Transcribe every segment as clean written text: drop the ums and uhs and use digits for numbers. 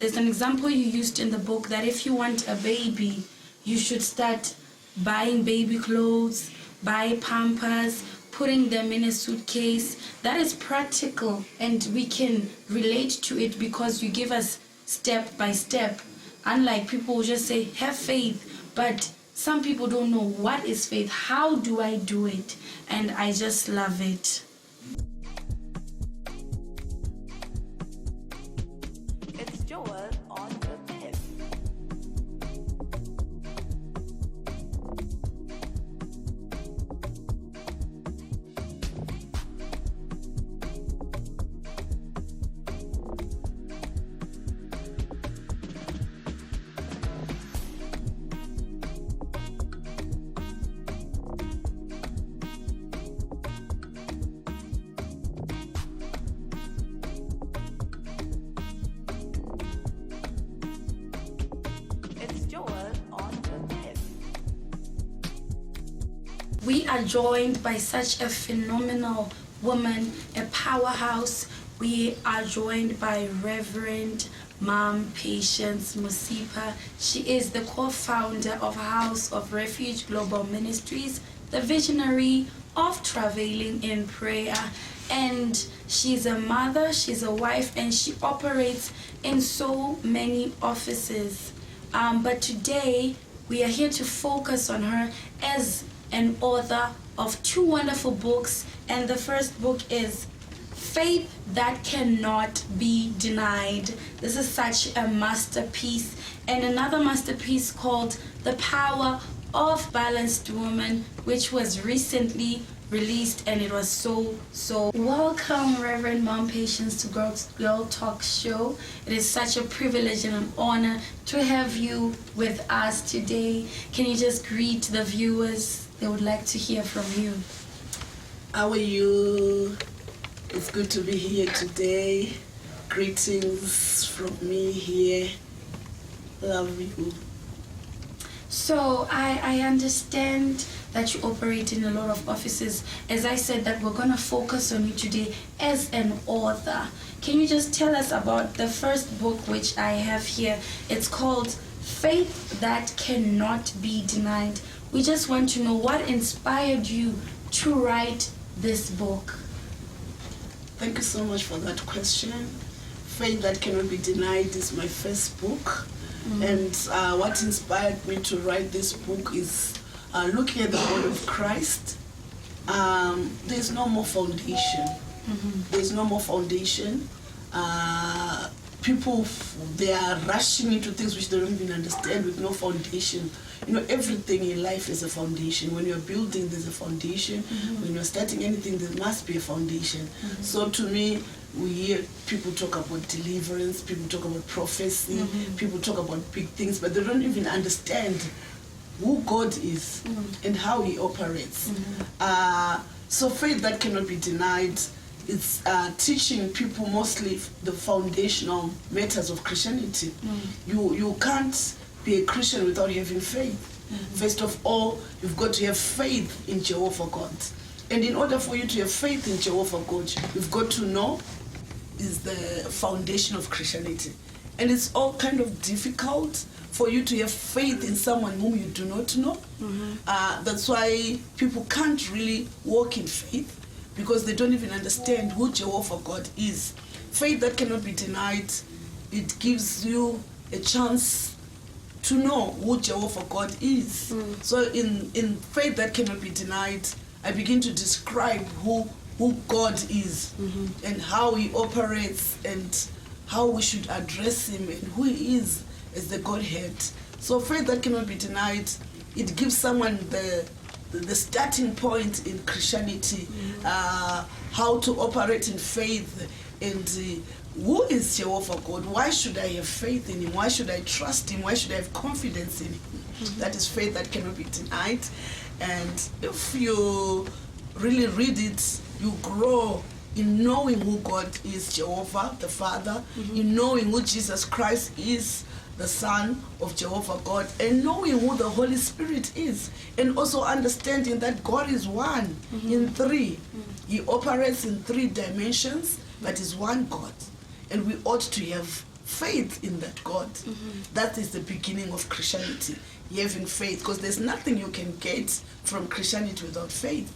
There's an example you used in the book that if you want a baby, you should start buying baby clothes, buy Pampers, putting them in a suitcase. That is practical, and we can relate to it because you give us step by step. Unlike people who just say, have faith, but some people don't know what is faith. How do I do it? And I just love it. It's Joel on the tip. It's Joel on the tip. We are joined by such a phenomenal woman, a powerhouse. We are joined by Reverend Mom Patience Musipa. She is the co-founder of House of Refuge Global Ministries, the visionary of Travailing in Prayer. And she's a mother, she's a wife, and she operates in so many offices. But today, we are here to focus on her as an author of 2 wonderful books. And the first book is Faith That Cannot Be Denied. This is such a masterpiece. And another masterpiece called The Power of Balanced Woman, which was recently released, and it was so welcome, Reverend Mom Patience, to Girl Talk Show. It is such a privilege and an honor to have you with us today. Can you just greet the viewers? They would like to hear from you. How are you? It's good to be here today. Greetings from me here. Love you. So I understand that you operate in a lot of offices. As I said, that we're going to focus on you today as an author. Can you just tell us about the first book which I have here? It's called Faith That Cannot Be Denied. We just want to know what inspired you to write this book. Thank you so much for that question. Faith That Cannot Be Denied is my first book. And what inspired me to write this book is looking at the body of Christ. There's no more foundation. There's no more foundation. People, they are rushing into things which they don't even understand with no foundation. You know, everything in life is a foundation. When you're building, there's a foundation. When you're starting anything, there must be a foundation. So to me, we hear people talk about deliverance, people talk about prophecy, people talk about big things, but they don't even understand who God is and how He operates. So Faith That Cannot Be Denied, it's teaching people mostly the foundational matters of Christianity. You can't be a Christian without having faith. First of all, you've got to have faith in Jehovah God. And in order for you to have faith in Jehovah God, you've got to know is the foundation of Christianity. And it's all kind of difficult for you to have faith in someone whom you do not know. That's why people can't really walk in faith, because they don't even understand who Jehovah God is. Faith That Cannot Be Denied, it gives you a chance to know who Jehovah God is. So in Faith That Cannot Be Denied, I begin to describe who God is and how He operates and how we should address Him and who He is as the Godhead. So Faith That Cannot Be Denied, it gives someone the starting point in Christianity, how to operate in faith, and who is Jehovah God? Why should I have faith in Him? Why should I trust Him? Why should I have confidence in Him? That is Faith That Cannot Be Denied. And if you really read it, you grow in knowing who God is, Jehovah, the Father, in knowing who Jesus Christ is, the Son of Jehovah God, and knowing who the Holy Spirit is, and also understanding that God is one in 3. He operates in 3 dimensions, but is one God. And we ought to have faith in that God. That is the beginning of Christianity, having faith, because there's nothing you can get from Christianity without faith.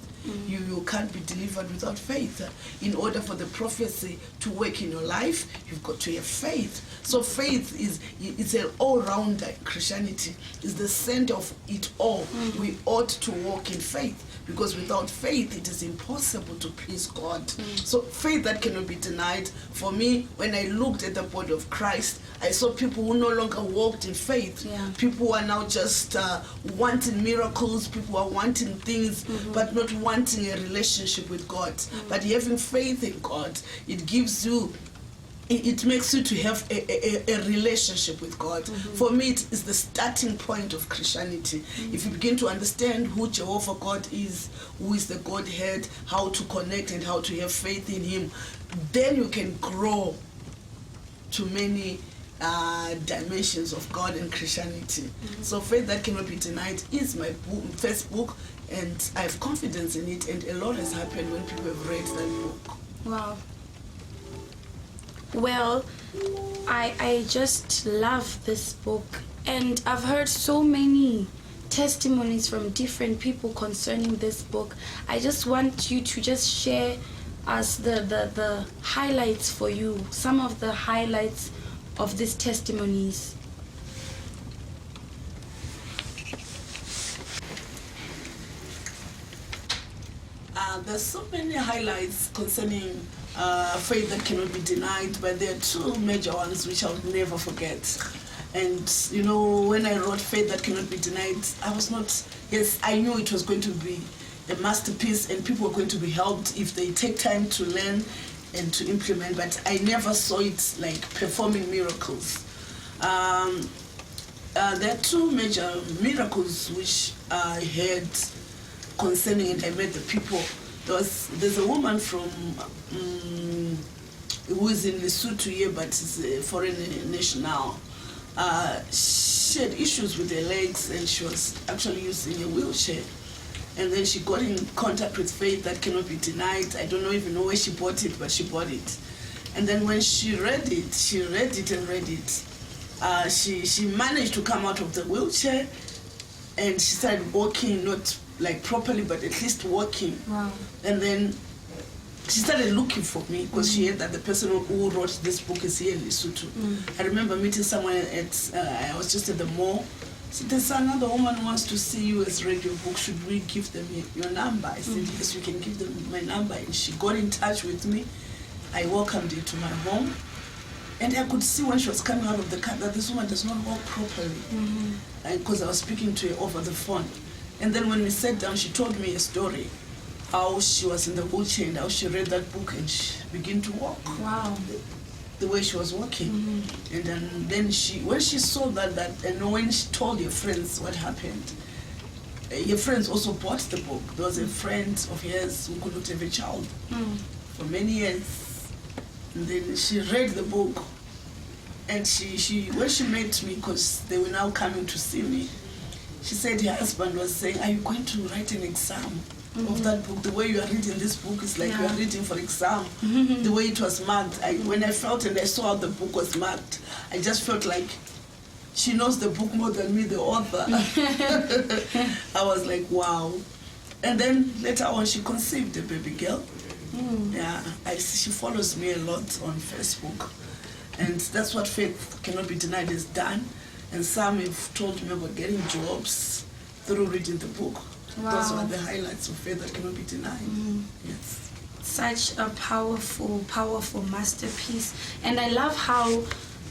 You can't be delivered without faith. In order for the prophecy to work in your life, you've got to have faith. So faith it's an all-rounder. Christianity is the center of it all. We ought to walk in faith, because without faith it is impossible to please God. So faith that cannot be denied. For me, when I looked at the body of Christ, I saw people who no longer walked in faith. People who are now just wanting miracles. People are wanting things, but not wanting a relationship with God. But having faith in God, it gives you, it makes you to have a relationship with God. For me, it is the starting point of Christianity. If you begin to understand who Jehovah God is, who is the Godhead, how to connect and how to have faith in Him, then you can grow to many dimensions of God and Christianity. So faith that cannot be denied is my first book, and I have confidence in it, and a lot has happened when people have read that book. Wow. Well, I just love this book, and I've heard so many testimonies from different people concerning this book. I just want you to just share us the highlights for you, some of the highlights of these testimonies. There's so many highlights concerning faith that cannot be denied, but there are two major ones which I'll never forget. And you know, when I wrote Faith That Cannot Be Denied, I knew it was going to be a masterpiece and people were going to be helped if they take time to learn and to implement, but I never saw it like performing miracles. There are two major miracles which I heard concerning it. I met the people. There's a woman from who is in Lesotho here, but is a foreign national. She had issues with her legs, and she was actually using a wheelchair. And then she got in contact with Faith That Cannot Be Denied. I don't even know where she bought it, but she bought it. And then when she read it. She managed to come out of the wheelchair, and she started walking, not like properly, but at least walking. Wow. And then she started looking for me, because she heard that the person who wrote this book is here in Lesotho. I remember meeting someone I was just at the mall. So there's another woman who wants to see you, has read your book. Should we give them your number? I said, yes, you can give them my number. And she got in touch with me. I welcomed her to my home. And I could see when she was coming out of the car that this woman does not walk properly. Because I was speaking to her over the phone. And then when we sat down, she told me a story, how she was in the wheelchair and how she read that book and she began to walk. Wow. The way she was walking. And then when she saw that, and when she told her friends what happened, her friends also bought the book. There was a friend of hers who could not have a child for many years. And then she read the book, and she when she met me, because they were now coming to see me, she said her husband was saying, are you going to write an exam of that book? The way you are reading this book is like you are reading for exam. The way it was marked, when I felt and I saw how the book was marked, I just felt like she knows the book more than me, the author. I was like, wow. And then later on, she conceived a baby girl. Yeah, she follows me a lot on Facebook. And that's what Faith Cannot Be Denied has done. And some have told me about getting jobs through reading the book. Wow. Those were the highlights of Faith That Cannot Be Denied. Yes. Such a powerful, powerful masterpiece. And I love how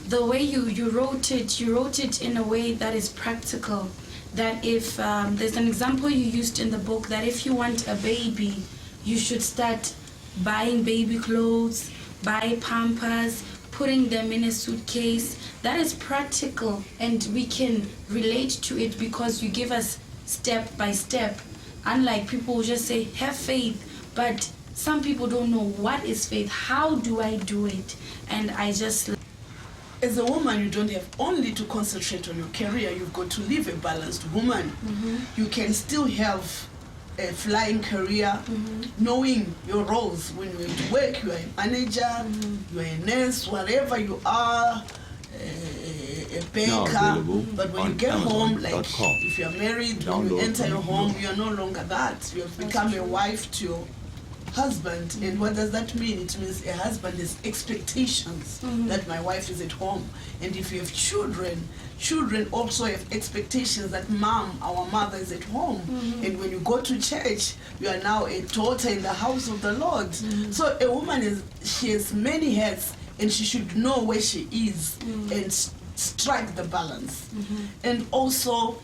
the way you wrote it in a way that is practical. That if there's an example you used in the book, that if you want a baby, you should start buying baby clothes, buy Pampers, putting them in a suitcase. That is practical, and we can relate to it because you give us step by step. Unlike people who just say, have faith, but some people don't know what is faith. How do I do it? And I just... As a woman, you don't have only to concentrate on your career. You've got to live a balanced woman. You can still have a flying career, knowing your roles. When you're at work, you are a manager, you are a nurse, whatever you are, a Now baker, available but when you on get home, like Amazon.com. if you're married, when Download you enter your from home, you're no longer that. You have become a wife to your husband. And what does that mean? It means a husband has expectations that my wife is at home. And if you have children, children also have expectations that mom, our mother, is at home. And when you go to church, you are now a daughter in the house of the Lord. So a woman she has many hats, and she should know where she is and strike the balance. And also,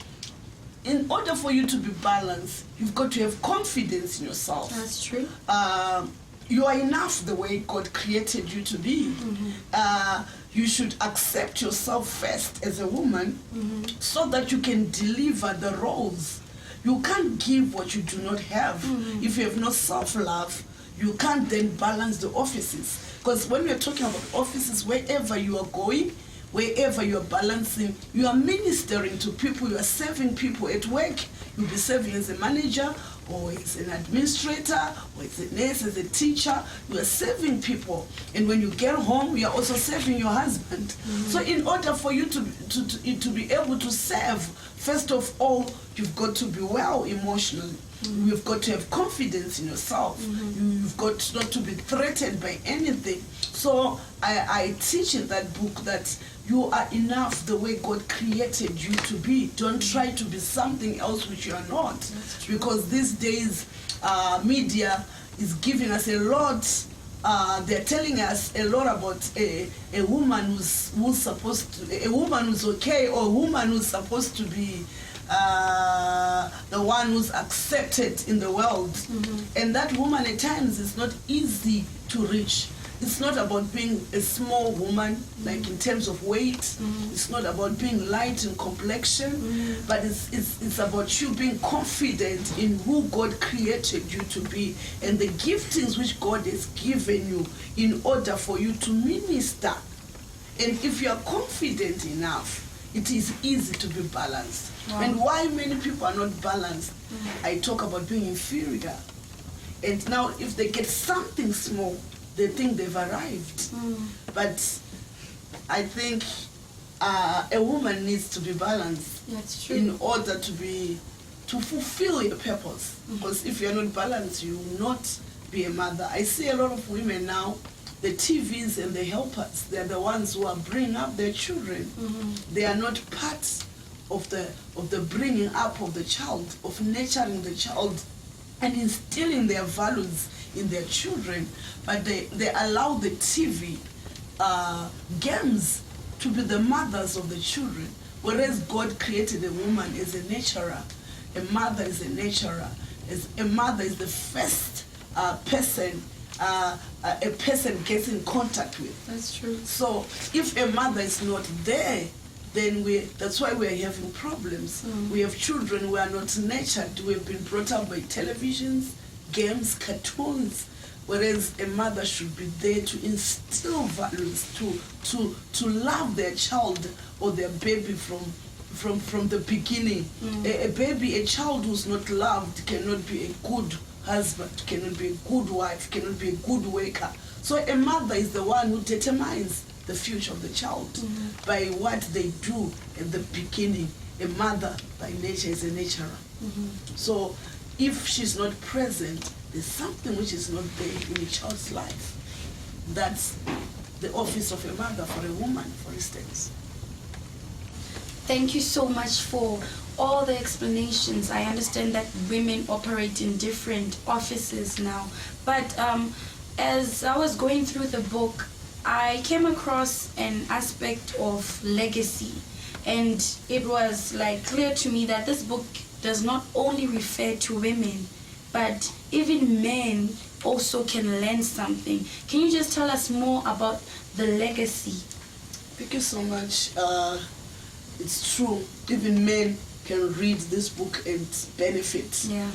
in order for you to be balanced, you've got to have confidence in yourself. That's true. You are enough the way God created you to be. You should accept yourself first as a woman so that you can deliver the roles. You can't give what you do not have. If you have no self-love, you can't then balance the offices. Because when we're talking about offices, wherever you are going, wherever you are balancing, you are ministering to people, you are serving people at work. You'll be serving as a manager, or as an administrator, or as a nurse, as a teacher. You are serving people. And when you get home, you are also serving your husband. So in order for you to be able to serve, first of all, you've got to be well emotionally. You've got to have confidence in yourself. You've got not to be threatened by anything. So I teach in that book that you are enough the way God created you to be. Don't try to be something else which you are not. Because these days, media is giving us a lot. They're telling us a lot about a woman who's supposed to, a woman who's okay, or a woman who's supposed to be the one who's accepted in the world. And that woman at times is not easy to reach. It's not about being a small woman, like in terms of weight. It's not about being light in complexion, but it's about you being confident in who God created you to be and the giftings which God has given you in order for you to minister. And if you are confident enough, it is easy to be balanced. And why many people are not balanced, I talk about being inferior. And now if they get something small, they think they've arrived. But I think a woman needs to be balanced. That's true. In order to fulfill your purpose. Because if you're not balanced, you will not be a mother. I see a lot of women now, the TVs and the helpers, they're the ones who are bringing up their children. They are not part of the bringing up of the child, of nurturing the child and instilling their values in their children, but they allow the TV games to be the mothers of the children, whereas God created a woman as a nurturer. A mother is a nurturer. A mother is the first person a person gets in contact with. That's true. So if a mother is not there, then that's why we're having problems. We have children who are not nurtured. We've been brought up by televisions, games, cartoons, whereas a mother should be there to instill values, to love their child or their baby from the beginning. A child who's not loved cannot be a good husband, cannot be a good wife, cannot be a good worker. So a mother is the one who determines the future of the child by what they do at the beginning. A mother by nature is a nurturer. So if she's not present, there's something which is not there in a child's life. That's the office of a mother for a woman, for instance. Thank you so much for all the explanations. I understand that women operate in different offices now. But as I was going through the book, I came across an aspect of legacy. And it was like clear to me that this book does not only refer to women, but even men also can learn something. Can you just tell us more about the legacy? Thank you so much. It's true, even men can read this book and benefit. Yeah.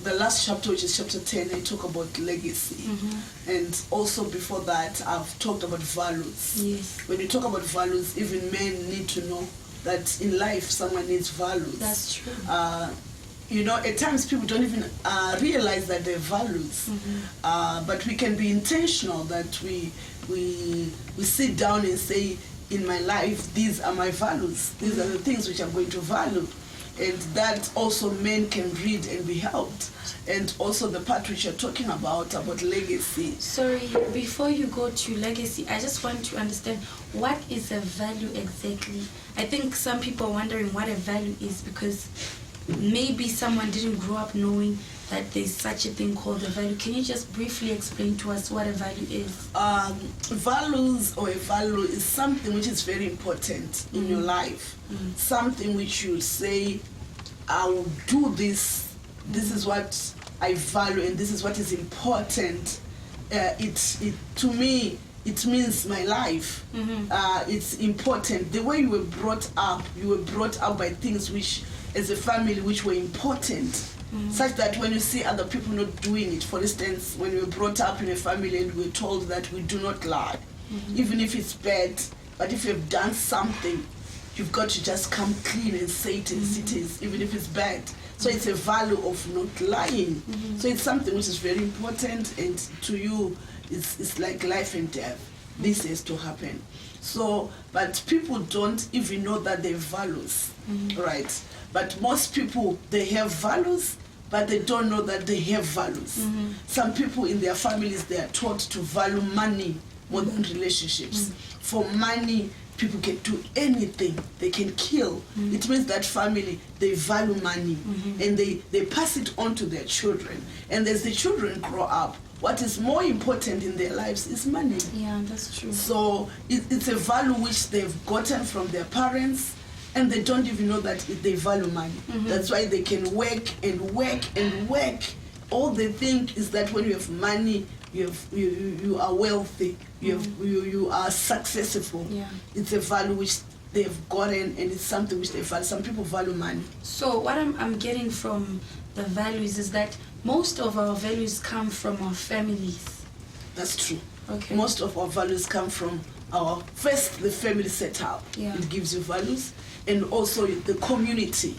The last chapter, which is chapter 10, I talk about legacy. And also before that, I've talked about values. Yes. When you talk about values, even men need to know that in life, someone needs values. That's true. You know, at times people don't even realize that they're values. But we can be intentional that we sit down and say, in my life, these are my values. These are the things which I'm going to value. And that also men can read and be helped. And also the part which you're talking about legacy. Sorry, before you go to legacy, I just want to understand, what is a value exactly? I think some people are wondering what a value is, because maybe someone didn't grow up knowing that there's such a thing called a value. Can you just briefly explain to us what a value is? Values, or a value, is something which is very important in your life. Something which you say, I will do this. This is what I value, and this is what is important. To me, it means my life. It's important. The way you were brought up by things which, as a family, which were important. Such that when you see other people not doing it, for instance, when you were brought up in a family and we were told that we do not lie, even if it's bad, but if you've done something, you've got to just come clean and say it as it is, even if it's bad. So it's a value of not lying. So it's something which is very important, and to you, it's like life and death. This has to happen. So, but people don't even know that they have values, right? But most people, they have values, but they don't know that they have values. Some people in their families, they are taught to value money more than relationships. For money, people can do anything. They can kill. It means that family, they value money, and they pass it on to their children. And as the children grow up, what is more important in their lives is money. Yeah, that's true. So it's a value which they've gotten from their parents, and they don't even know that they value money. That's why they can work and work and work. All they think is that when you have money, you are wealthy, you are successful. Yeah. It's a value which they've gotten, and it's something which they value. Some people value money. So what I'm getting from the values is that most of our values come from our families. That's true. Okay. Most of our values come from the family setup. Yeah. It gives you values. And also the community.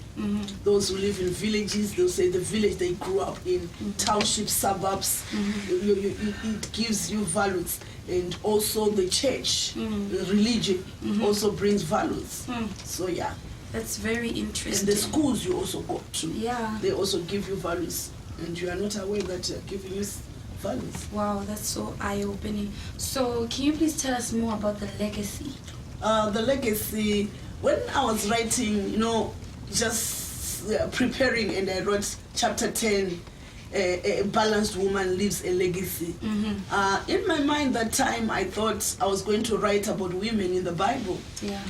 Those who live in villages, they'll say the village they grew up in, townships, suburbs, it gives you values. And also the church, the religion also brings values. So yeah. That's very interesting. And the schools you also go to, Yeah. they also give you values. And you are not aware that they're giving you values. Wow, that's so eye-opening. So can you please tell us more about the legacy? The legacy, when I was writing, just preparing, and I wrote chapter 10, a balanced woman leaves a legacy. In my mind that time, I thought I was going to write about women in the Bible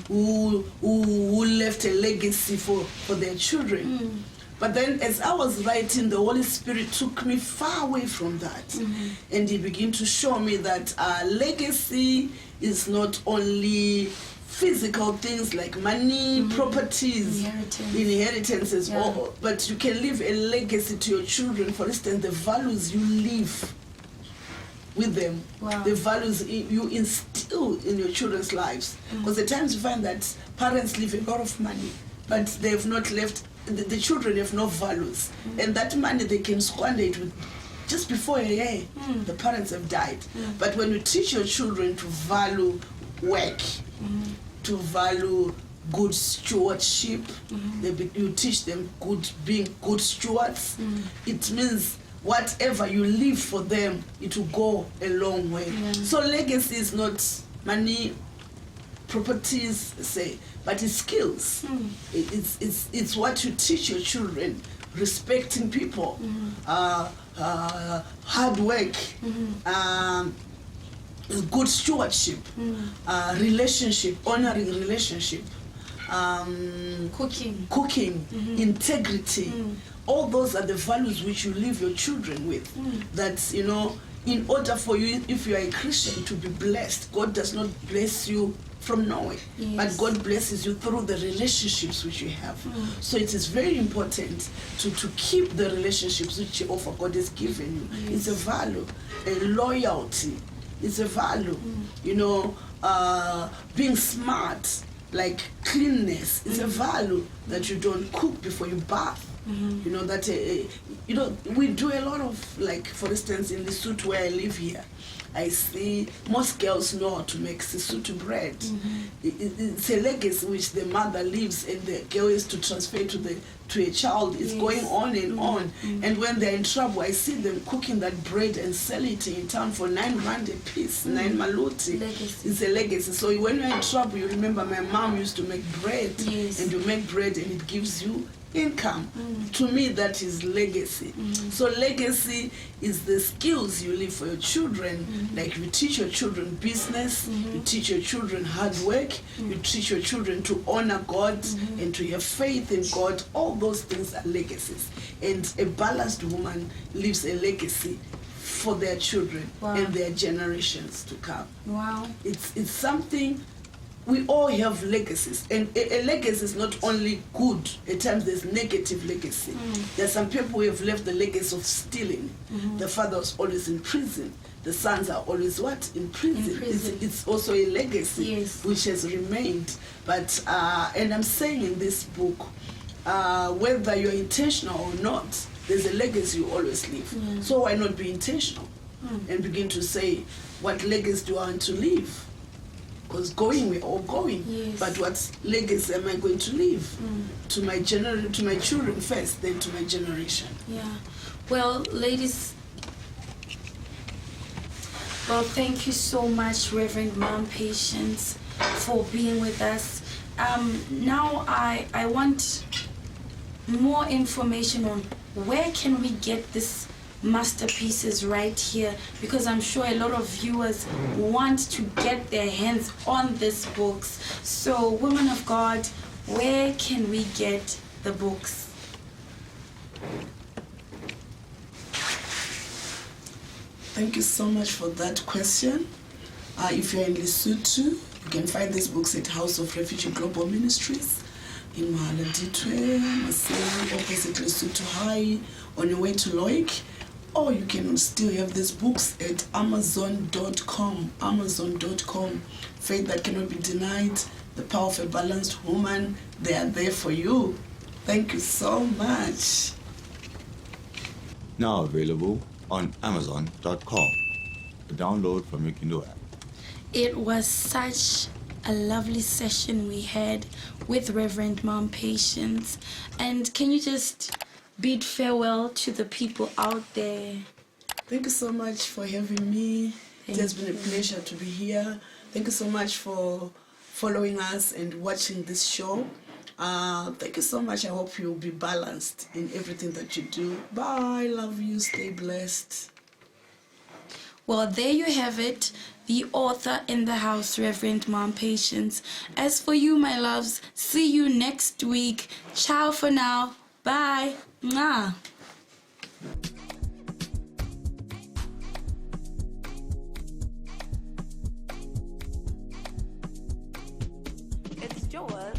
who left a legacy for their children. But then as I was writing, the Holy Spirit took me far away from that. And he began to show me that legacy is not only physical things like money, properties, inheritances, but you can leave a legacy to your children. For instance, the values you live with them, the values you instill in your children's lives. Because at times you find that parents leave a lot of money, but they have not left, the children have no values. And that money they can squander it with just before a year, the parents have died. But when you teach your children to value work, to value good stewardship, you teach them being good stewards, it means whatever you leave for them, it will go a long way. So legacy is not money, properties, say, but it's skills. It's what you teach your children: respecting people, hard work, good stewardship, relationship, honoring relationship, cooking, integrity. All those are the values which you leave your children with. That, in order for you, if you are a Christian, to be blessed, God does not bless you from nowhere, but God blesses you through the relationships which you have. So it is very important to keep the relationships which you offer God has given you. It's a value. A loyalty, it's a value. Being smart, like cleanness, is a value. That you don't cook before you bath. We do a lot of, like, for instance, in the suit where I live here, I see most girls know how to make sisutu bread. It's a legacy which the mother leaves, and the girl is to transfer to a child. It's going on and on. And when they're in trouble, I see them cooking that bread and sell it in town for 9 rand a piece, 9 maluti. Legacy. It's a legacy. So when you're in trouble, you remember my mom used to make bread. Yes. And you make bread and it gives you income. To me, that is legacy. So legacy is the skills you leave for your children. Like you teach your children business, you teach your children hard work, you teach your children to honor God and to have faith in God. All those things are legacies. And a balanced woman leaves a legacy for their children and their generations to come. Wow. It's something. We all have legacies, and a legacy is not only good. At times there's negative legacy. There's some people who have left the legacy of stealing. The father was always in prison. The sons are always what? In prison. It's also a legacy which has remained. But and I'm saying in this book, whether you're intentional or not, there's a legacy you always leave. So why not be intentional and begin to say, what legacy do I want to leave? Because going, we're all going. But what legacy am I going to leave? To my to my children first, then to my generation. Yeah. Well, ladies, thank you so much, Reverend Mom Patience, for being with us. Now I want more information on where can we get this masterpieces right here, because I'm sure a lot of viewers want to get their hands on these books. So, women of God, where can we get the books? Thank you so much for that question. If you're in Lesotho, you can find these books at House of Refugee Global Ministries in Mahala Ditwe, Maseli, opposite Lesotho High, on your way to Loic. Or you can still have these books at Amazon.com. Amazon.com. Faith That Cannot Be Denied, The Power of a Balanced Woman. They are there for you. Thank you so much. Now available on Amazon.com. Download from your Kindle app. It was such a lovely session we had with Reverend Mom Patience. And can you just bid farewell to the people out there? Thank you so much for having me. It has been a pleasure to be here. Thank you so much for following us and watching this show. Thank you so much. I hope you'll be balanced in everything that you do. Bye. Love you. Stay blessed. Well, there you have it. The author in the house, Reverend Mom Patience. As for you, my loves, see you next week. Ciao for now. Bye. Mwah. It's Joel